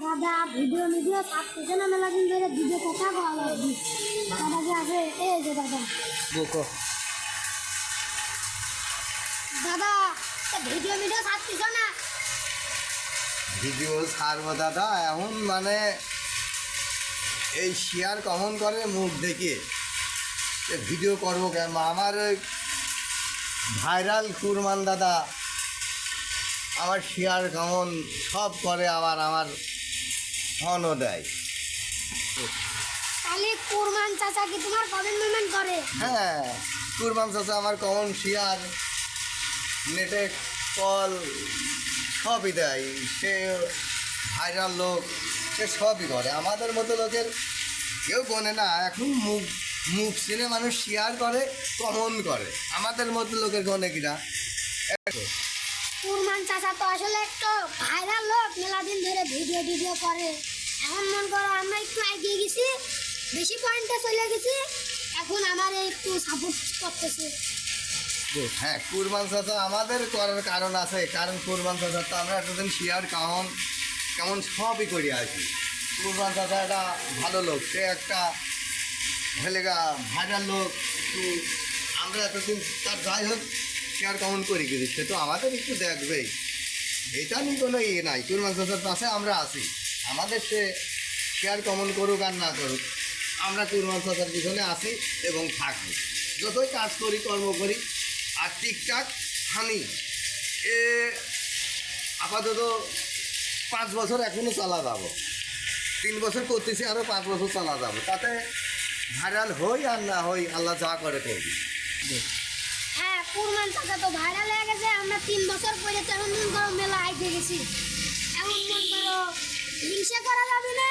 দাদা video video ছাড়তেছে না মেলা দিন ধরে ভিডিও কথা বলা লাগবে দাদা যে আছে এই যে দাদা বুকো দাদা ভিডিও ভিডিও ছাড়তেছ না ভিডিও ছাড়বো দাদা এখন মানে এই শেয়ার কমন করে মুখ দেখে ভিডিও করবো কেন আমার ভাইরাল কুরমান দাদা আমার শেয়ার কমন সব করে আবার আমার ফোনও দেয়। তাহলে কুরমান চাচা কি তোমার কমেন্ট মুভমেন্ট করে? হ্যাঁ কুরমান চাচা আমার কমন শেয়ার নেটে কল সবই দেয়। সে ভাইরাল লোক, সে সবই করে। আমাদের মতো লোকের কেউ গোনে না, এখন মুখ মুখ চিনে মানুষ শেয়ার করে, কমন করে। আমাদের মতো লোকের গনে কিনা। কুরমান চাচা তো আসলে একটু ভাইরাল লোক, মেলা দিন ধরে ভিডিও ভিডিও করে। এখন মন করো আমরা একটু এগিয়ে গেছি, বেশি পয়েন্টে চলে গেছি, এখন আমার একটু সাপোর্ট করতেছে। হ্যাঁ কুরবান চাচা আমাদের করার কারণ আছে, কারণ কুরবান চাচা তো আমরা এতদিন শেয়ার কেমন সবই করি আর কি। কুরবান চাচা একটা ভালো লোক, সে একটা হেলেগা ভাইরাল লোক। একটু আমরা এতদিন তার যাই হোক শেয়ার কেমন করি কিন্তু সে তো আমাদের একটু দেখবেই, এটা নিয়ে কোনো ইয়ে নাই। কুরবান চাচার পাশে আমরা আছি, আমাদের সে শেয়ার কেমন করুক আর না করুক, আমরা কুরবান চাচার পিছনে আছি এবং থাকবো। যতই কাজ করি কর্ম করি আর টিকটাক হানি এ আপাতত 5 বছর এখনও চালা যাবো, 3 বছর করতেছি, আরও 5 বছর চালা যাবো। তাতে ভাইরাল হই আর না হই আল্লাহ যা করে করবি। হ্যাঁ কুরমান চাচা তো ভাইরাল হয়ে গেছে, আমরা 3 বছর পরে তো এখন মন করো মেলা আইতে গেছি। এখন মন করো হিংসা করা যাবে না,